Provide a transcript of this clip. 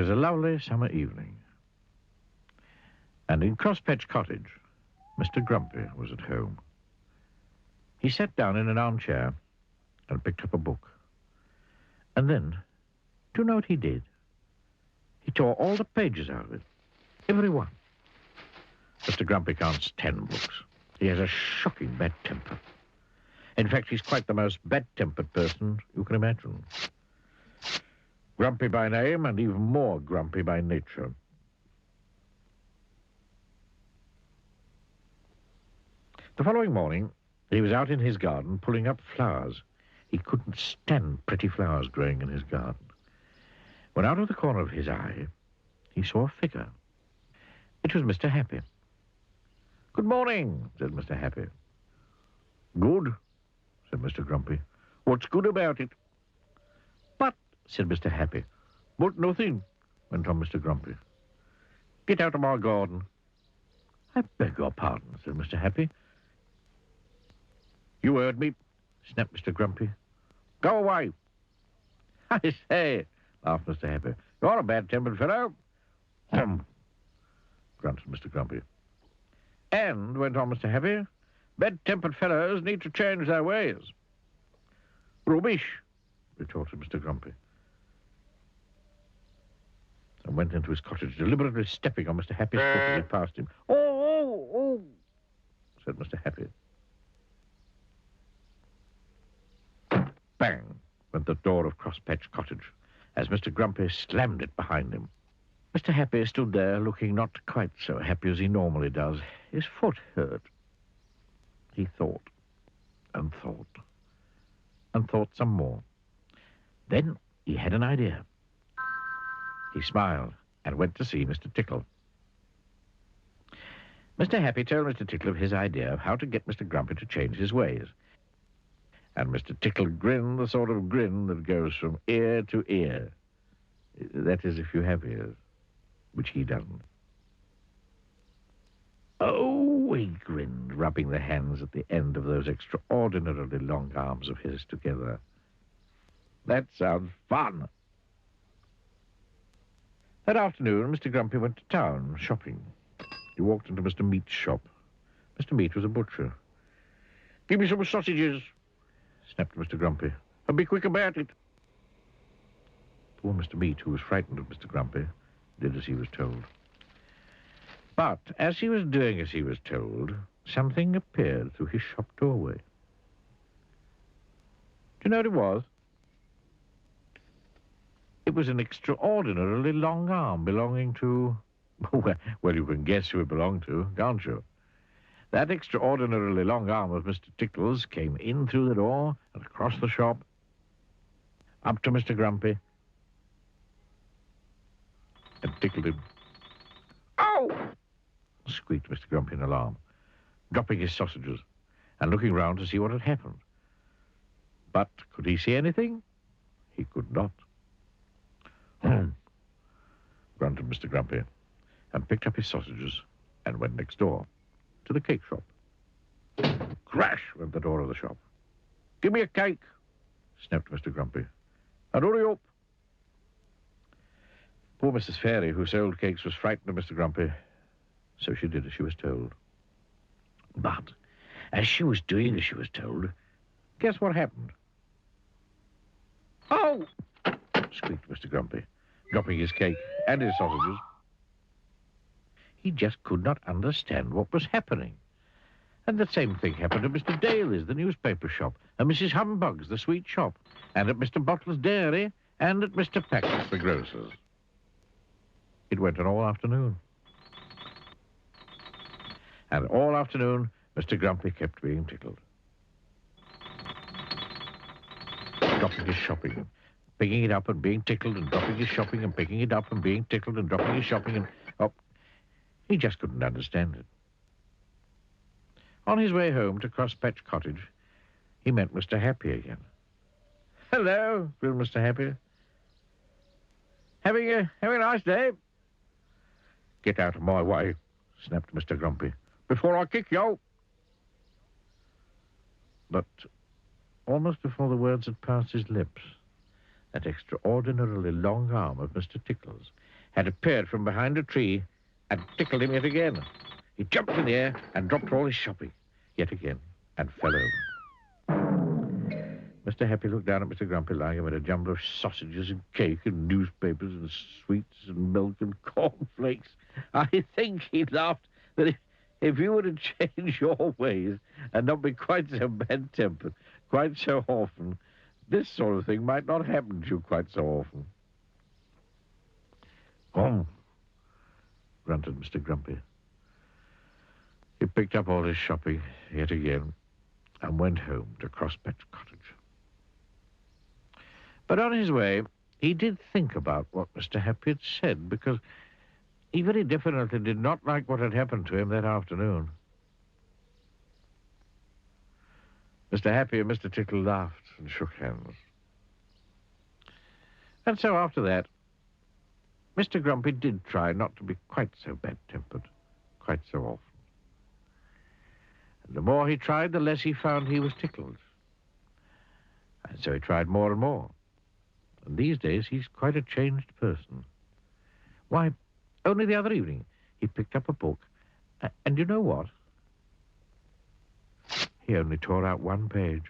was a lovely summer evening. And in Crosspatch Cottage, Mr. Grumpy was at home. He sat down in an armchair and picked up a book. And then, do you know what he did? He tore all the pages out of it. Every one. Mr. Grumpy can't stand books. He has a shocking bad temper. In fact, he's quite the most bad-tempered person you can imagine. Grumpy by name and even more grumpy by nature. The following morning, he was out in his garden pulling up flowers. He couldn't stand pretty flowers growing in his garden. When out of the corner of his eye, he saw a figure. It was Mr. Happy. "Good morning," said Mr. Happy. "Good," said Mr. Grumpy. "What's good about it?" "But," said Mr. Happy. "But nothing," went on Mr. Grumpy. "Get out of my garden." "I beg your pardon," said Mr. Happy. "You heard me," snapped Mr. Grumpy. "Go away." "I say," laughed Mr. Happy, "you're a bad-tempered fellow." "Hum," grunted Mr. Grumpy. "And," went on Mr. Happy, "bad-tempered fellows need to change their ways." "Rubbish," retorted Mr. Grumpy, and went into his cottage, deliberately stepping on Mr. Happy's foot as he passed him. Oh, said Mr. Happy. Bang went the door of Crosspatch Cottage as Mr. Grumpy slammed it behind him. Mr. Happy stood there looking not quite so happy as he normally does. His foot hurt. He thought and thought and thought some more. Then he had an idea. He smiled and went to see Mr. Tickle. Mr. Happy told Mr. Tickle of his idea of how to get Mr. Grumpy to change his ways. And Mr. Tickle grinned the sort of grin that goes from ear to ear. That is, if you have ears, which he doesn't. Oh, he grinned, rubbing the hands at the end of those extraordinarily long arms of his together. That sounds fun. That afternoon, Mr. Grumpy went to town, shopping. He walked into Mr. Meat's shop. Mr. Meat was a butcher. "Give me some sausages," snapped Mr. Grumpy, "and be quick about it." Poor Mr. Meat, who was frightened of Mr. Grumpy, did as he was told. But as he was doing as he was told, something appeared through his shop doorway. Do you know what it was? It was an extraordinarily long arm belonging to... Well, you can guess who it belonged to, can't you? That extraordinarily long arm of Mr. Tickle's came in through the door and across the shop, up to Mr. Grumpy, and tickled him. "Oh!" squeaked Mr. Grumpy in alarm, dropping his sausages and looking round to see what had happened. But could he see anything? He could not. Grunted Mr. Grumpy, and picked up his sausages and went next door to the cake shop. Crash went the door of the shop. "Give me a cake," snapped Mr. Grumpy, "and hurry up." Poor Mrs. Fairy, who sold cakes, was frightened of Mr. Grumpy, so she did as she was told. But as she was doing as she was told, guess what happened? "Oh!" squeaked Mr. Grumpy, dropping his cake and his sausages. He just could not understand what was happening. And the same thing happened at Mr. Daly's, the newspaper shop, and Mrs. Humbug's, the sweet shop, and at Mr. Bottle's dairy, and at Mr. Packett's, the grocer's. It went on all afternoon. And all afternoon, Mr. Grumpy kept being tickled. Dropping his shopping, picking it up and being tickled, and dropping his shopping and picking it up and being tickled and dropping his shopping and... Oh, he just couldn't understand it. On his way home to Crosspatch Cottage, he met Mr. Happy again. "Hello," grinned Mr. Happy. Having a nice day?" "Get out of my way," snapped Mr. Grumpy, "before I kick you." But almost before the words had passed his lips, that extraordinarily long arm of Mr. Tickle's had appeared from behind a tree and tickled him yet again. He jumped in the air and dropped all his shopping yet again and fell over. Mr. Happy looked down at Mr. Grumpy lying amid a jumble of sausages and cake and newspapers and sweets and milk and cornflakes. I think he laughed that if you were to change your ways and not be quite so bad-tempered, quite so often, this sort of thing might not happen to you quite so often. "Oh," grunted Mr. Grumpy. He picked up all his shopping yet again and went home to Crosspatch Cottage. But on his way, he did think about what Mr. Happy had said, because he very definitely did not like what had happened to him that afternoon. Mr. Happy and Mr. Tickle laughed and shook hands. And so after that, Mr. Grumpy did try not to be quite so bad-tempered, quite so often. And the more he tried, the less he found he was tickled. And so he tried more and more. And these days, he's quite a changed person. Why, only the other evening, he picked up a book, and you know what? He only tore out one page.